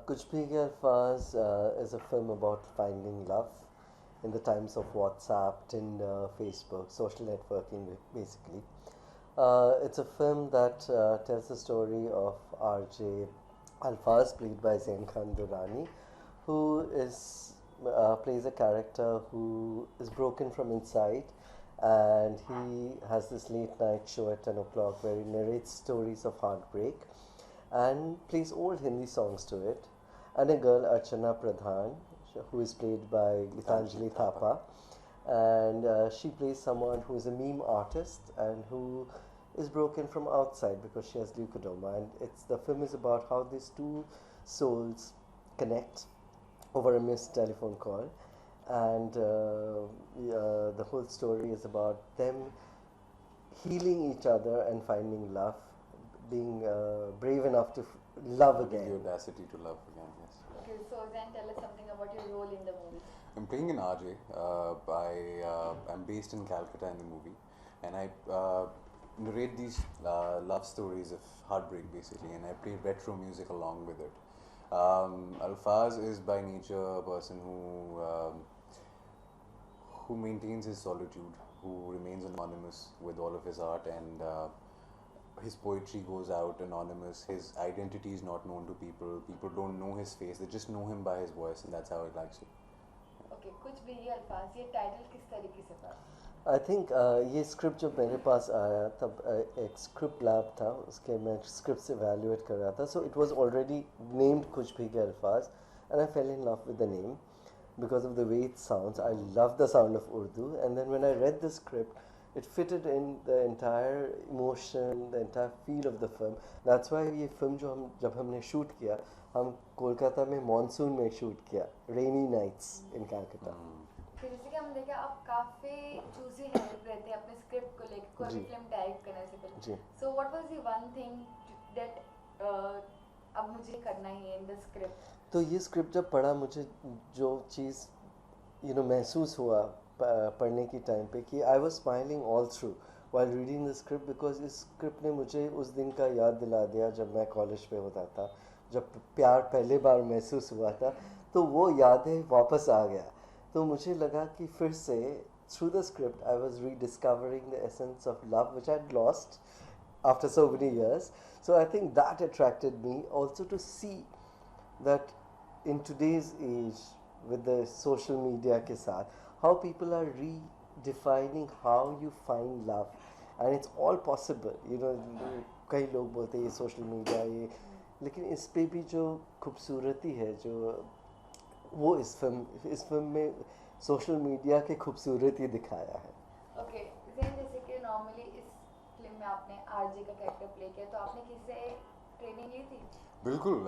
Kuch Bhi Ke Alfaz is a film about finding love in the times of WhatsApp, Tinder, Facebook, social networking, basically. It's a film that tells the story of RJ Alfaz, played by Zain Khan Durrani, who plays a character who is broken from inside, and he has this late night show at 10 o'clock where he narrates stories of heartbreak and plays old Hindi songs to it. And a girl, Archana Pradhan, who is played by Gitanjali Thapa, and she plays someone who is a meme artist and who is broken from outside because she has leukodoma. And the film is about how these two souls connect over a missed telephone call, and the whole story is about them healing each other and finding love, being brave enough to love again. The audacity to love again, yes. Okay, so then tell us something about your role in the movie. I'm playing an RJ. I'm based in Calcutta in the movie, and I narrate these love stories of heartbreak basically, and I play retro music along with it. Alfaz is by nature a person who maintains his solitude, who remains anonymous with all of his art, and his poetry goes out anonymous. His identity is not known to people. People don't know his face. They just know him by his voice, and that's how he likes it. Okay, कुछ भी ये अल्फाज, ये title किस तरीके से था? I think ये स्क्रिप्ट जब मेरे पास आया तब एक स्क्रिप्ट लैब था, उसके मैं स्क्रिप्ट एवेल्युएट कर रहा था. So it was already named कुछ भी के अल्फाज, and I fail in love with the name because of the way it sounds. I love the sound of Urdu, and then when I read the script, it fitted in the entire emotion, the entire feel of the film. That's why ये film जब हमने shoot किया, हम कोलकाता में monsoon में shoot किया, rainy nights in Calcutta. फिर जैसे कि हम देखे आप काफ़ी चूजी रहते हैं अपने स्क्रिप्ट को लेकर, कोई भी फिल्म डायरेक्ट करने से पहले. So what was the one thing that अब मुझे करना ही है in the script? तो ये स्क्रिप्ट जब पढ़ा, मुझे जो चीज़ महसूस हुआ पढ़ने की टाइम पे कि I was smiling all through while reading the script, because इस स्क्रिप्ट ने मुझे उस दिन का याद दिला दिया जब मैं कॉलेज पे होता था, जब प्यार पहली बार महसूस हुआ था. तो वो यादें वापस आ गया. तो मुझे लगा कि फिर से through the script I was rediscovering the essence of love which I had lost after so many years. So I think that attracted me also to see that in today's age with the social media ke saath, how people are redefining how you find love, and it's all possible. कई लोग बोलते हैं ये social media ये, लेकिन इस पे भी जो खूबसूरती है, जो वो इस फिल्म में सोशल मीडिया की खूबसूरती दिखाया है. ओके, जैसे कि नॉर्मली इस फिल्म में आपने आरजे का कैरेक्टर प्ले किया, तो आपने किसी से ट्रेनिंग ली थी? बिल्कुल.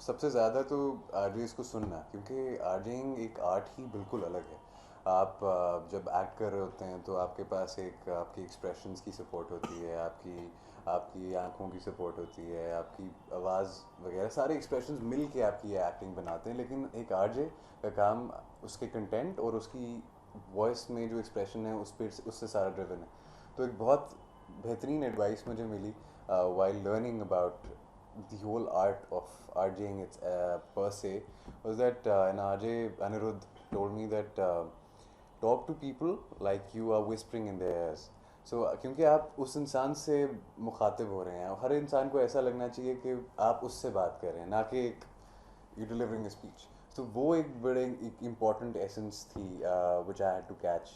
सबसे ज़्यादा तो आरजेस को सुनना, क्योंकि आरजेइंग एक आर्ट ही बिल्कुल अलग है. आप जब एक्ट कर रहे होते हैं तो आपके पास एक आपकी एक्सप्रेशंस की सपोर्ट होती है, आपकी आंखों की सपोर्ट होती है, आपकी आवाज़ वगैरह, सारे एक्सप्रेशंस मिल के आपकी एक्टिंग बनाते हैं. लेकिन एक आरजे का काम उसके कंटेंट और उसकी वॉइस में जो एक्सप्रेशन है उससे सारा ड्रिवन है. तो एक बहुत बेहतरीन एडवाइस मुझे मिली while learning about the whole art of RJing it's per se, was that an RJ, Anirudh, told me that talk to people like you are whispering in their ears. So क्योंकि आप उस इंसान से मुखातिब हो रहे हैं, हर इंसान को ऐसा लगना चाहिए कि आप उससे बात कर रहे हैं, ना कि एक you delivering a speech. तो वो एक बड़े इम्पॉर्टेंट एसेंस थी which I had to catch,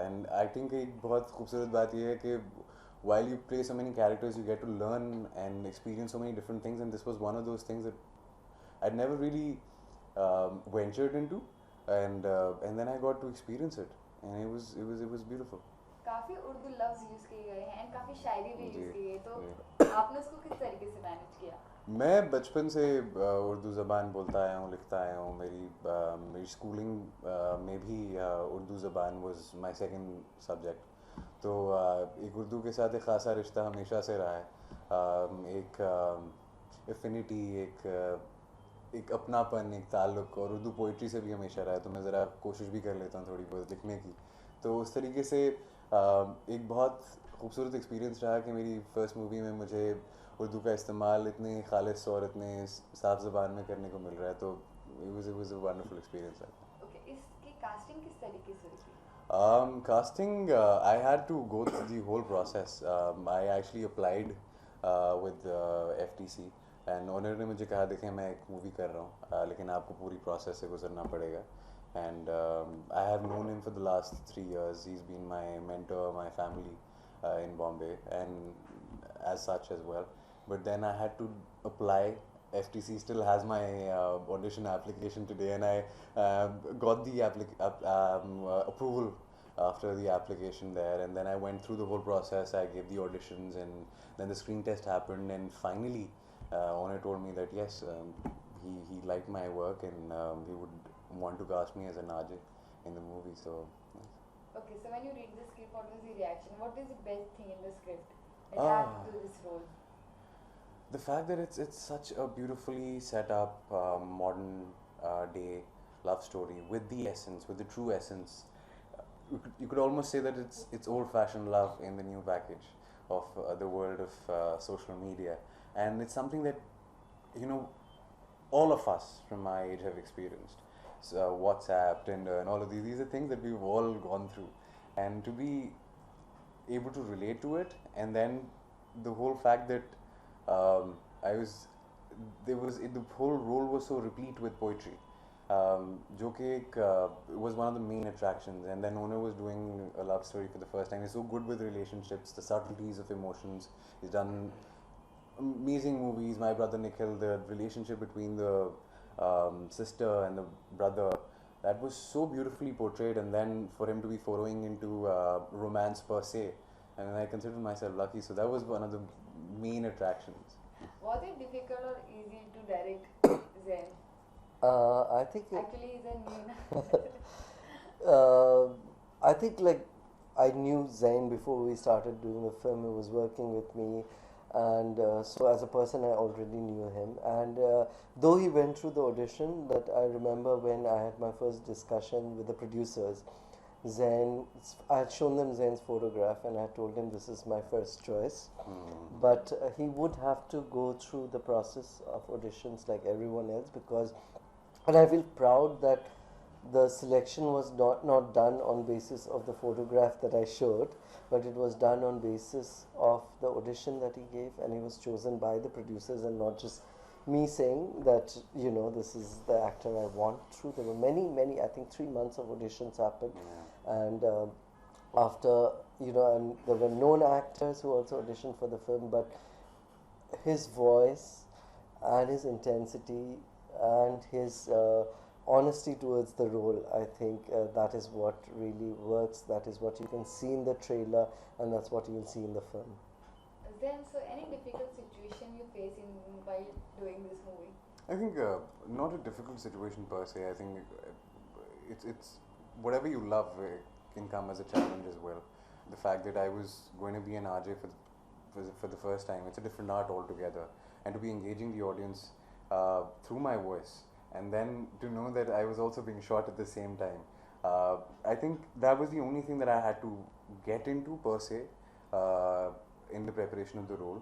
and I think एक बहुत खूबसूरत बात ये है कि while you play so many characters, you get to learn and experience so many different things, and this was one of those things that I'd never really ventured into, and then I got to experience it, and it was beautiful. काफ़ी उर्दू लफ्ज़ use किए गए हैं and काफ़ी शायरी भी use की गई, तो आपने उसको किस तरीके से मैनेज किया? मैं बचपन से उर्दू ज़बान बोलता आया हूँ, लिखता आया हूँ. मेरी स्कूलिंग में भी उर्दू ज़बान वाज माय सेकंड सब्जेक्ट. तो एक उर्दू के साथ एक ख़ासा रिश्ता हमेशा से रहा है. एक एफिनिटी, एक अपनापन, एक ताल्लुक़, और उर्दू पोइट्री से भी हमेशा रहा है. तो मैं ज़रा कोशिश भी कर लेता हूँ थोड़ी बहुत लिखने की. तो उस तरीके से एक बहुत खूबसूरत एक्सपीरियंस रहा कि मेरी फर्स्ट मूवी में मुझे उर्दू का इस्तेमाल इतने खालिस और इतने साफ ज़बान में करने को मिल रहा है, तो it was a wonderful experience. Okay, इसकी casting किस तरीके से हुई थी? Casting, I had to go through the whole process. I actually applied with FTC and उन्होंने मुझे कहा देखें मैं एक मूवी कर रहा हूँ लेकिन आपको पूरी प्रोसेस से गुजरना पड़ेगा. And I have known him for the last 3 years. He's been my mentor, my family in Bombay, and as such as well. But then I had to apply. FTC still has my audition application today, and I got the approval after the application there. And then I went through the whole process. I gave the auditions, and then the screen test happened, and finally, Owner told me that yes, he liked my work, and he would want to cast me as an Ajay in the movie. So yes. Okay, so when you read the script, what was the reaction? What is the best thing in the script adapt to this role? The fact that it's such a beautifully set up modern day love story with the essence, with the true essence. You could almost say that it's old-fashioned love in the new package of the world of social media, and it's something that all of us from my age have experienced. So, WhatsApp, Tinder, and all of these are things that we've all gone through, and to be able to relate to it, and then the whole fact that the whole role was so replete with poetry, jo ki was one of the main attractions. And then Owner was doing a love story for the first time. He's so good with relationships, the subtleties of emotions. He's done amazing movies. My Brother Nikhil, the relationship between the sister and the brother, that was so beautifully portrayed. And then for him to be following into romance per se, and I consider myself lucky. So that was one of the main attractions. Was it difficult or easy to direct Zain? I think Actually he's a new I think like I knew Zain before we started doing the film. He was working with me, and so as a person I already knew him. And though he went through the audition, that I remember when I had my first discussion with the producers, Zain, I had shown them Zain's photograph and I told him this is my first choice, but he would have to go through the process of auditions like everyone else, because, and I feel proud that the selection was not done on basis of the photograph that I showed, but it was done on basis of the audition that he gave, and he was chosen by the producers and not just me saying that this is the actor I want through. There were many, I think 3 months of auditions happened, and after and there were known actors who also auditioned for the film, but his voice and his intensity and his honesty towards the role, I think that is what really works. That is what you can see in the trailer, and that's what you will see in the film. Then, so any difficult situation you face while doing this movie? I think not a difficult situation per se. I think it's whatever you love can come as a challenge as well. The fact that I was going to be an RJ for the first time, it's a different art altogether, and to be engaging the audience through my voice, and then to know that I was also being shot at the same time. I think that was the only thing that I had to get into per se in the preparation of the role.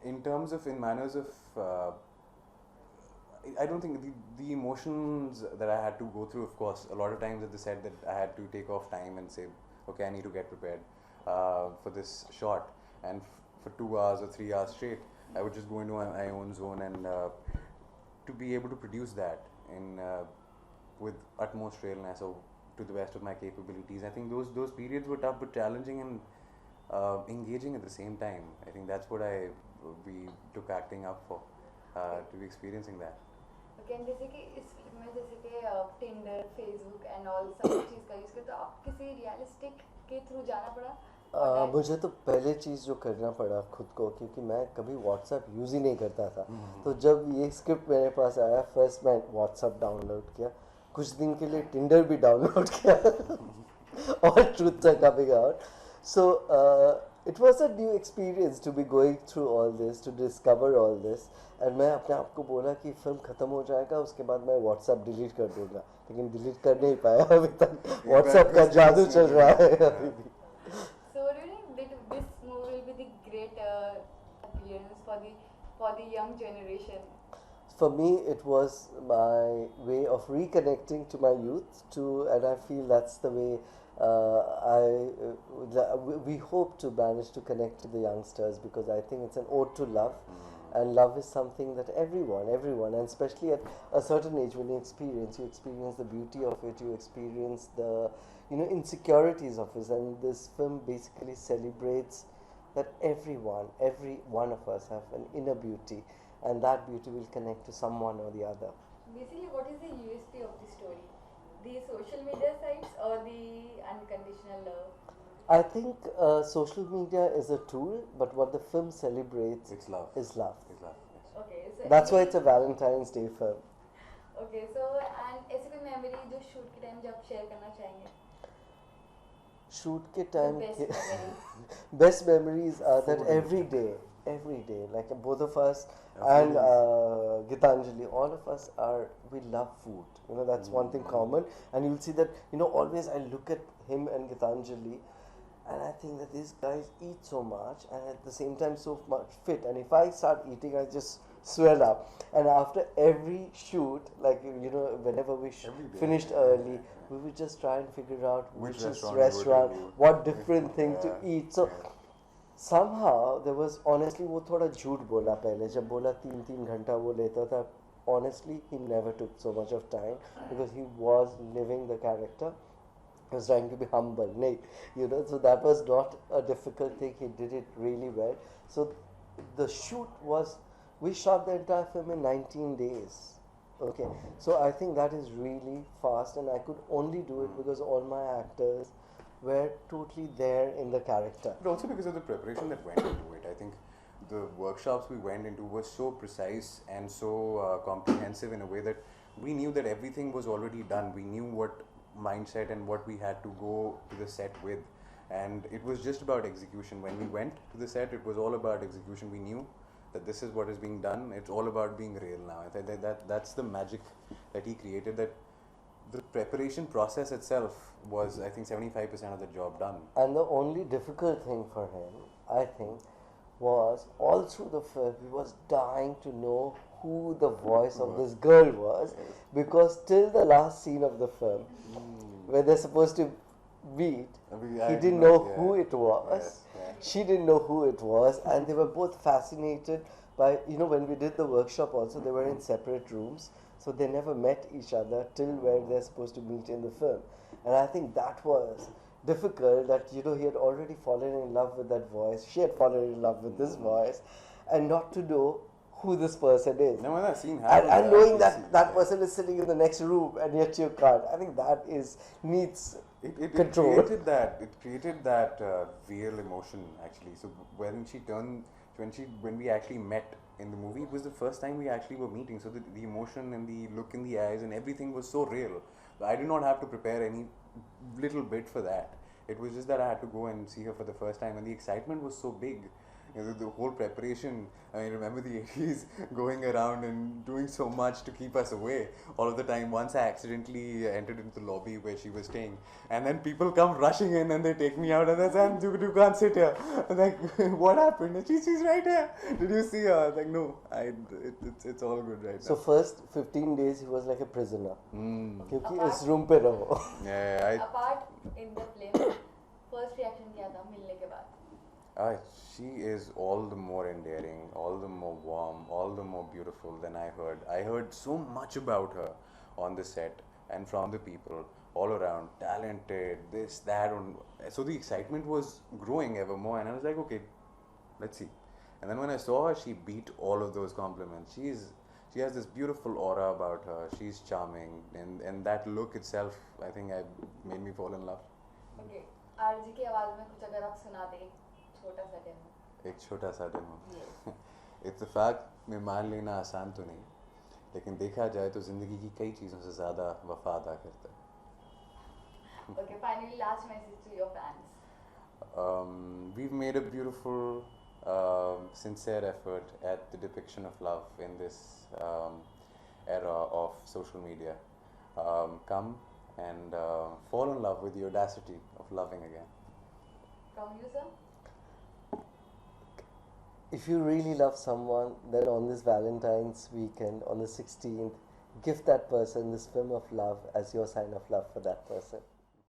In terms of, in manners of, I don't think the emotions that I had to go through, of course, a lot of times at the set that I had to take off time and say, okay, I need to get prepared for this shot. And for 2 hours or 3 hours straight, I would just go into my own zone, and to be able to produce that in with utmost realness or to the best of my capabilities. I think those periods were tough but challenging and engaging at the same time. I think that's what we took acting up for, to be experiencing that. Okay, जैसे कि इस film में जैसे कि Tinder, Facebook and all सब चीज़ का use करते, तो आप किसी रियलिस्टिक के थ्रू जाना पड़ा? मुझे तो पहले चीज़ जो करना पड़ा खुद को, क्योंकि मैं कभी WhatsApp यूज़ ही नहीं करता था, तो जब ये स्क्रिप्ट मेरे पास आया, फर्स्ट मैं WhatsApp डाउनलोड किया, कुछ दिन के लिए Tinder भी डाउनलोड किया और truths are coming out. So it was a new experience to be going through all this, to discover all this. And मैं अपने आप को बोला कि फिल्म ख़त्म हो जाएगा, उसके बाद मैं WhatsApp डिलीट कर दूँगा, लेकिन डिलीट कर नहीं पाया अभी तक. WhatsApp का जादू चल रहा है अभी भी. So during for the young generation? For me, it was my way of reconnecting to my youth too, and I feel that's the way we hope to manage to connect to the youngsters, because I think it's an ode to love, and love is something that everyone, and especially at a certain age when you experience the beauty of it, you experience the insecurities of it, and this film basically celebrates that every one of us have an inner beauty, and that beauty will connect to someone or the other. Basically, what is the USP of the story? The social media sites or the unconditional love? I think social media is a tool, but what the film celebrates It's love. is love. It's love. Yes. Okay, so That's why it's a Valentine's Day film. Okay, so and ऐसी कोई memory जो shoot के time जब share करना चाहेंगे? Shoot के time The best memory. best memories are that Food. every day, like both of us Yeah, and food Gitanjali, all of us we love food. That's one thing common, and you'll see that always I look at him and Gitanjali, and I think that these guys eat so much and at the same time so much fit. And if I start eating, I just swell up. And after every shoot, like whenever we Every day. finished early, we would just try and figure out Which which restaurant restaurant, we would do. what different thing to Yeah, eat. So yeah. somehow there was, honestly, वो थोड़ा झूठ बोला पहले जब बोला 3 घंटा वो लेता था. Honestly, he never took so much of time because he was living the character. He was trying to be humble, so that was not a difficult thing. He did it really well. So the shoot was, we shot the entire film in 19 days. Okay, so I think that is really fast, and I could only do it because all my actors were totally there in the character. But also because of the preparation that went into it. I think the workshops we went into were so precise and so comprehensive in a way that we knew that everything was already done. We knew what mindset and what we had to go to the set with, and it was just about execution. When we went to the set, it was all about execution. We knew that this is what is being done. It's all about being real now. I think that's the magic that he created. That the preparation process itself was, I think, 75% of the job done. And the only difficult thing for him, I think, was all through the film he was dying to know who the voice of this girl was, because till the last scene of the film where they're supposed to meet, he didn't know who it was. She didn't know who it was, and they were both fascinated by, when we did the workshop also, they were in separate rooms, so they never met each other till where they're supposed to meet in the film. And I think that was difficult, that he had already fallen in love with that voice, she had fallen in love with this voice, and not to know who this person is. No, when that scene happened, and knowing that person is sitting in the next room and yet you can't. I think that needs control. It created that real emotion actually. So when we actually met in the movie, it was the first time we actually were meeting. So the emotion and the look in the eyes and everything was so real. I did not have to prepare any little bit for that. It was just that I had to go and see her for the first time, and the excitement was so big. The whole preparation, I mean, remember the 80s going around and doing so much to keep us away all of the time. Once I accidentally entered into the lobby where she was staying, and then people come rushing in and they take me out and they say, you can't sit here. I'm like, what happened? And she's right here. Did you see her? I was like, no, it's all good right So now. first 15 days he was like a prisoner. क्योंकि Apart- इस room पे रहो. Yeah, Apart in the film, first reaction क्या था मिलने के बाद? She is all the more endearing, all the more warm, all the more beautiful than I heard. I heard so much about her on the set and from the people all around. Talented, this, that. So the excitement was growing ever more, and I was like, okay, let's see. And then when I saw her, she beat all of those compliments. She has this beautiful aura about her. She's charming, and that look itself, I think, made me fall in love. Okay, RG की आवाज में कुछ अगर आप सुना दें, छोटा सा डेमो. एक छोटा सा डेमो. इत्तेफाक में मान लेना आसान तो नहीं, लेकिन देखा जाए तो ज़िंदगी की कई चीज़ों से ज़्यादा वफा अदा करता है. Okay, finally, last message to your fans. We've made a beautiful, sincere effort at the depiction of love in this era of social media. Come and fall in love with the audacity of loving again. From you, sir? if you really love someone, then on this Valentine's weekend, on the 16th, give that person this film of love as your sign of love for that person.